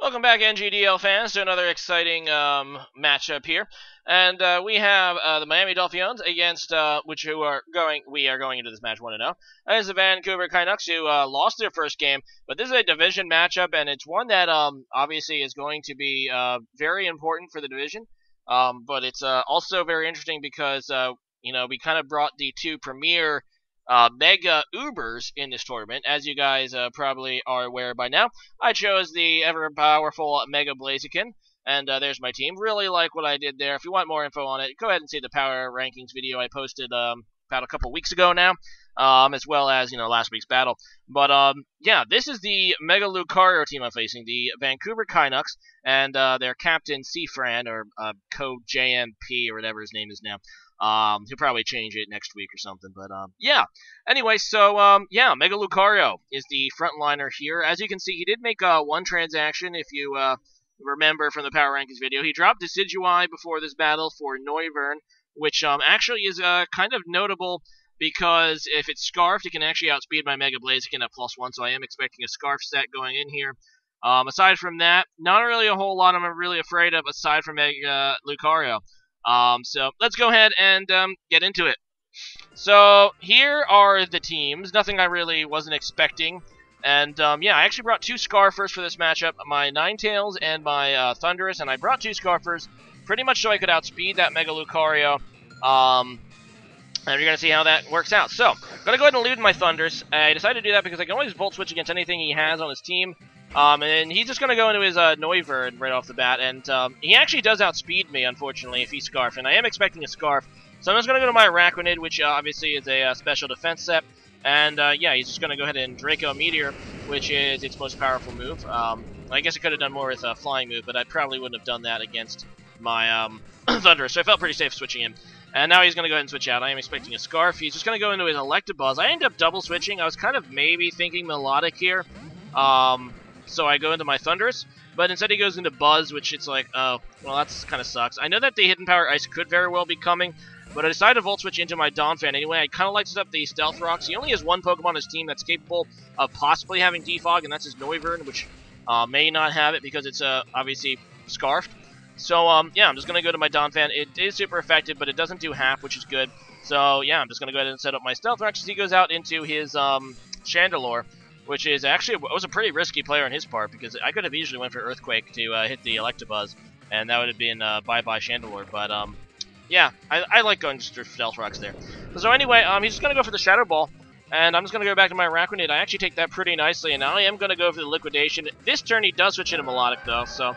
Welcome back, NGDL fans, to another exciting matchup here, and we have the Miami Dolphiones against we are going into this match 1-0. That is the Vancouver Kynucks, who lost their first game, but this is a division matchup, and it's one that obviously is going to be very important for the division. But it's also very interesting because we kind of brought the two premier Mega Ubers in this tournament. As you guys probably are aware by now, I chose the ever-powerful Mega Blaziken, and there's my team. Really like what I did there. If you want more info on it, go ahead and see the power rankings video I posted about a couple weeks ago now, as well as, last week's battle. But, yeah, this is the Mega Lucario team I'm facing, the Vancouver Kynucks, and their captain, cfran, or code JMP, or whatever his name is now. He'll probably change it next week or something, but, yeah. Anyway, so, yeah, Mega Lucario is the frontliner here. As you can see, he did make, one transaction, if you, remember from the Power Rankings video. He dropped Decidueye before this battle for Noivern, which, actually is, kind of notable, because if it's Scarfed, it can actually outspeed my Mega Blaziken at +1, so I am expecting a Scarf set going in here. Aside from that, not really a whole lot I'm really afraid of, aside from Mega Lucario. So let's go ahead and get into it. So here are the teams. Nothing I really wasn't expecting. And yeah, I actually brought two Scarfers for this matchup, my Ninetales and my Thundurus, and I brought two Scarfers pretty much so I could outspeed that Mega Lucario. And you're going to see how that works out. So, I'm going to go ahead and lead my Thundurus. I decided to do that because I can always Volt Switch against anything he has on his team. And he's just going to go into his Noivern right off the bat, and he actually does outspeed me, unfortunately, if he's Scarf, and I am expecting a Scarf. So I'm just going to go to my Araquanid, which obviously is a special defense set, and yeah, he's just going to go ahead and Draco Meteor, which is its most powerful move. I guess I could have done more with a flying move, but I probably wouldn't have done that against my Thundurus, so I felt pretty safe switching him. And now he's going to go ahead and switch out. I am expecting a Scarf. He's just going to go into his Electabuzz. I end up double switching. I was kind of maybe thinking Melodic here. So I go into my Thundurus, but instead he goes into Buzz, which it's like, oh, well, that's kind of sucks. I know that the Hidden Power Ice could very well be coming, but I decided to Volt Switch into my Donphan anyway. I kind of like to set up the Stealth Rocks. He only has one Pokemon on his team that's capable of possibly having Defog, and that's his Noivern, which may not have it because it's obviously Scarfed. So, yeah, I'm just going to go to my Donphan. It is super effective, but it doesn't do half, which is good. So, yeah, I'm just going to go ahead and set up my Stealth Rocks as he goes out into his Chandelure, which is actually was a pretty risky player on his part, because I could have easily went for Earthquake to hit the Electabuzz, and that would have been bye-bye Chandelure. But, yeah, I like going just for Stealth Rocks there. So anyway, he's just going to go for the Shadow Ball, and I'm just going to go back to my Araquanid. I actually take that pretty nicely, and now I am going to go for the Liquidation. This turn he does switch into Melodic, though, so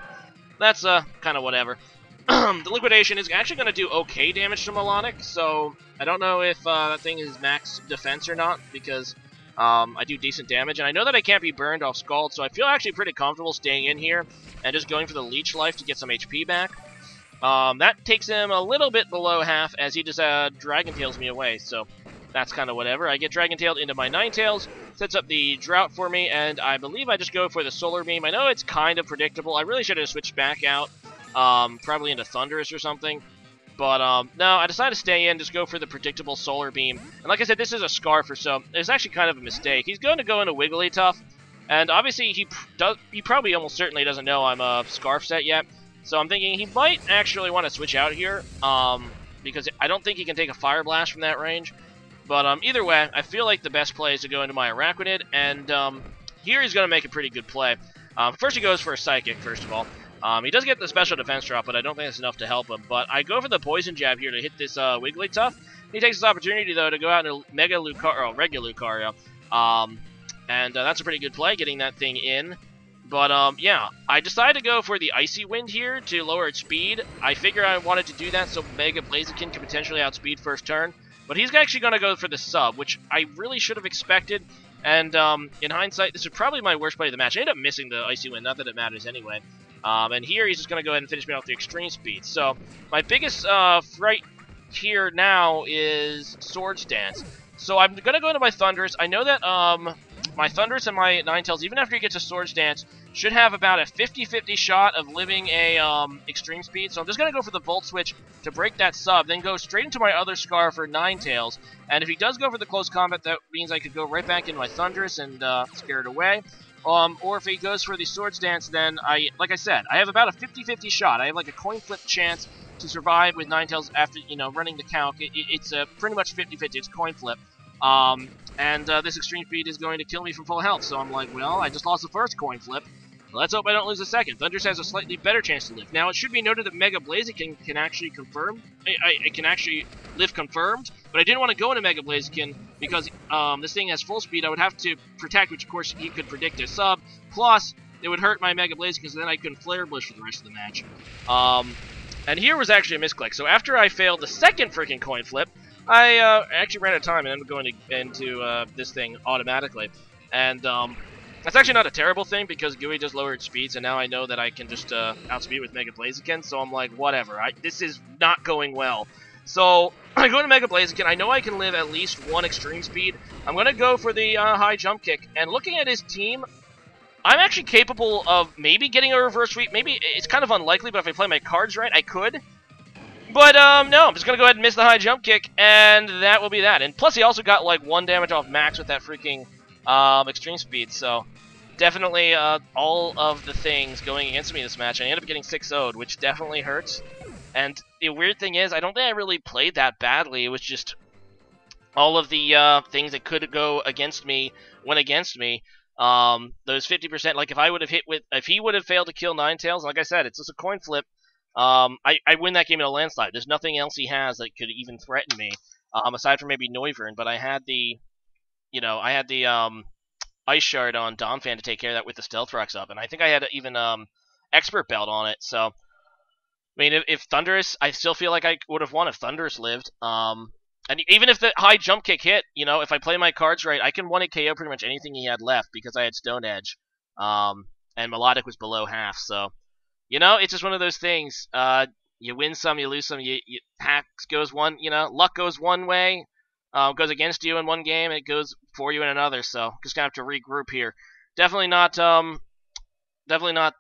that's kind of whatever. The Liquidation is actually going to do okay damage to Melodic, so I don't know if that thing is max defense or not, because I do decent damage, and I know that I can't be burned off Scald, so I feel actually pretty comfortable staying in here and just going for the Leech Life to get some HP back. That takes him a little bit below half, as he just Dragon Tails me away, so that's kind of whatever. I get Dragon Tailed into my Ninetales, sets up the Drought for me, and I believe I just go for the Solar Beam. I know it's kind of predictable. I really should have switched back out, probably into Thundurus or something. But, no, I decided to stay in, just go for the predictable Solar Beam. And like I said, this is a Scarfer, so it's actually kind of a mistake. He's going to go into Wigglytuff, and obviously he probably almost certainly doesn't know I'm a Scarf set yet. So I'm thinking he might actually want to switch out here, because I don't think he can take a Fire Blast from that range. But either way, I feel like the best play is to go into my Araquanid, and here he's going to make a pretty good play. First he goes for a Psychic, first of all. He does get the special defense drop, but I don't think that's enough to help him. But I go for the Poison Jab here to hit this Wigglytuff. He takes this opportunity, though, to go out into Mega Lucario, Regular Lucario. And that's a pretty good play, getting that thing in. But, yeah, I decided to go for the Icy Wind here to lower its speed. I figure I wanted to do that so Mega Blaziken could potentially outspeed first turn. But he's actually going to go for the Sub, which I really should have expected. And in hindsight, this is probably my worst play of the match. I ended up missing the Icy Wind, not that it matters anyway. And here he's just going to go ahead and finish me off the Extreme Speed. So my biggest fright here now is Swords Dance. So I'm going to go into my Thundurus. I know that my Thundurus and my Ninetales, even after he gets a Swords Dance, should have about a 50-50 shot of living a Extreme Speed. So I'm just going to go for the Volt Switch to break that sub, then go straight into my other Scar for Ninetales. And if he does go for the Close Combat, that means I could go right back into my Thundurus and scare it away. Or if he goes for the Swords Dance, then like I said, I have about a 50-50 shot. I have like a coin flip chance to survive with Ninetales after, running the calc. It's pretty much 50-50. It's coin flip. And this extreme speed is going to kill me from full health. So I'm like, well, I just lost the first coin flip. Let's hope I don't lose the second. Thundurus has a slightly better chance to live. Now, it should be noted that Mega Blaziken can actually confirm. It can actually live confirmed, but I didn't want to go into Mega Blaziken because this thing has full speed. I would have to protect, which of course he could predict a sub. Plus, it would hurt my Mega Blaziken, so then I couldn't Flare Bush for the rest of the match. And here was actually a misclick. So after I failed the second freaking coin flip, I actually ran out of time and ended up going into this thing automatically. And that's actually not a terrible thing because Gooey just lowered speeds, and now I know that I can just outspeed with Mega Blaziken, so I'm like, whatever. This is not going well. So I go to Mega Blaziken. I know I can live at least one extreme speed. I'm going to go for the high jump kick, and looking at his team, I'm actually capable of maybe getting a reverse sweep. Maybe it's kind of unlikely, but if I play my cards right, I could. But, no, I'm just going to go ahead and miss the high jump kick, and that will be that. And plus, he also got, like, 1 damage off max with that freaking extreme speed, so definitely all of the things going against me this match. I ended up getting 6-0'd, which definitely hurts. And the weird thing is, I don't think I really played that badly. It was just all of the things that could go against me went against me. Those 50%, like if he would have failed to kill Ninetales, like I said, it's just a coin flip. I win that game in a landslide. There's nothing else he has that could even threaten me, aside from maybe Noivern, but I had the Ice Shard on Donphan to take care of that with the Stealth Rocks up, and I think I had even Expert Belt on it, so I mean, if Thundurus, I still feel like I would have won if Thundurus lived, and even if the high jump kick hit, if I play my cards right, I can 1-hit KO pretty much anything he had left because I had Stone Edge, and Melodic was below half, so, it's just one of those things, you win some, you lose some, hacks goes one, luck goes one way, goes against you in one game, it goes for you in another, so just gonna have to regroup here. Definitely not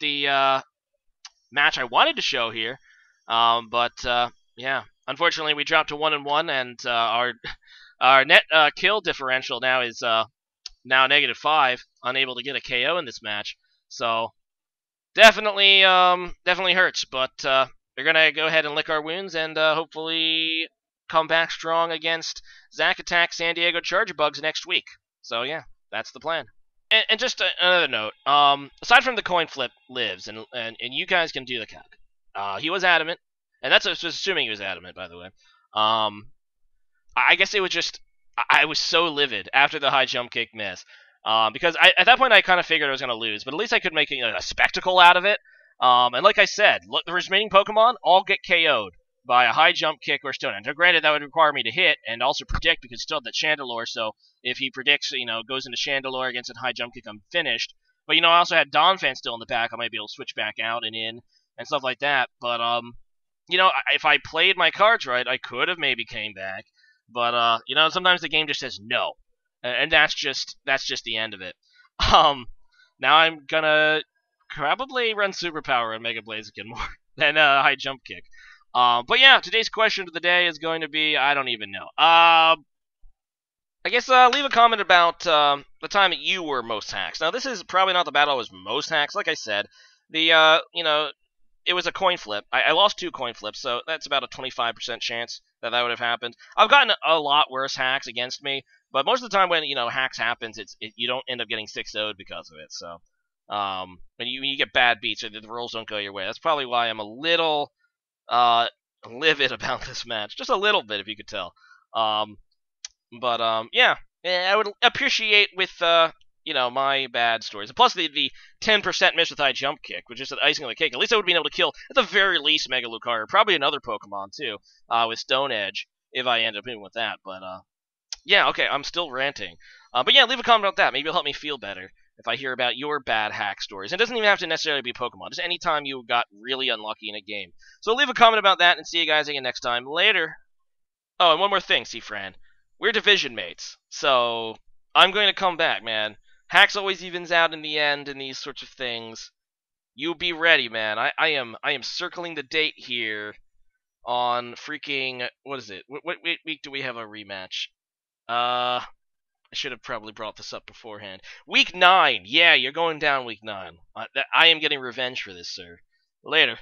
the match I wanted to show here, but yeah, unfortunately we dropped to 1-1, and our net kill differential now is now -5, unable to get a KO in this match, so definitely hurts, but we're gonna go ahead and lick our wounds and hopefully come back strong against Zack Attack San Diego Charger Bugs next week. So yeah, that's the plan. And just another note, aside from the coin flip lives, and you guys can do the calc. He was adamant, and that's just assuming he was adamant, by the way. I guess it was just, I was so livid after the high jump kick miss. Because at that point I kind of figured I was going to lose, but at least I could make a spectacle out of it. And like I said, look, the remaining Pokemon all get KO'd by a high jump kick or Stone Edge. Now, granted, that would require me to hit and also predict because still have that Chandelure, so if he predicts, goes into Chandelure against a high jump kick, I'm finished. But, I also had Donphan still in the back. I might be able to switch back out and in and stuff like that. But, if I played my cards right, I could have maybe came back. But, sometimes the game just says no. And that's just the end of it. Now I'm gonna probably run Superpower and Mega Blaziken more than High Jump Kick. But yeah, today's question of the day is going to be, I don't even know. I guess leave a comment about the time that you were most hacks. Now this is probably not the battle I was most hacks. Like I said, the it was a coin flip. I lost 2 coin flips, so that's about a 25% chance that would have happened. I've gotten a lot worse hacks against me, but most of the time when hacks happens, you don't end up getting 6-0'd because of it. So when you get bad beats or the rules don't go your way, that's probably why I'm a little livid about this match, just a little bit if you could tell. Yeah, I would appreciate with my bad stories. And plus the 10% miss with high jump kick, which is the icing on the cake. At least I would have been able to kill, at the very least, Mega Lucario. Probably another Pokemon, too, with Stone Edge, if I end up in with that. But, yeah, okay, I'm still ranting. But yeah, leave a comment about that. Maybe it'll help me feel better if I hear about your bad hack stories. It doesn't even have to necessarily be Pokemon. Just any time you got really unlucky in a game. So leave a comment about that, and see you guys again next time. Later. Oh, and one more thing, cfran. We're division mates, so I'm going to come back, man. Hacks always evens out in the end and these sorts of things. You be ready, man. I am circling the date here on freaking, what is it? What week do we have a rematch? I should have probably brought this up beforehand. Week 9. Yeah, you're going down week 9. I am getting revenge for this, sir. Later.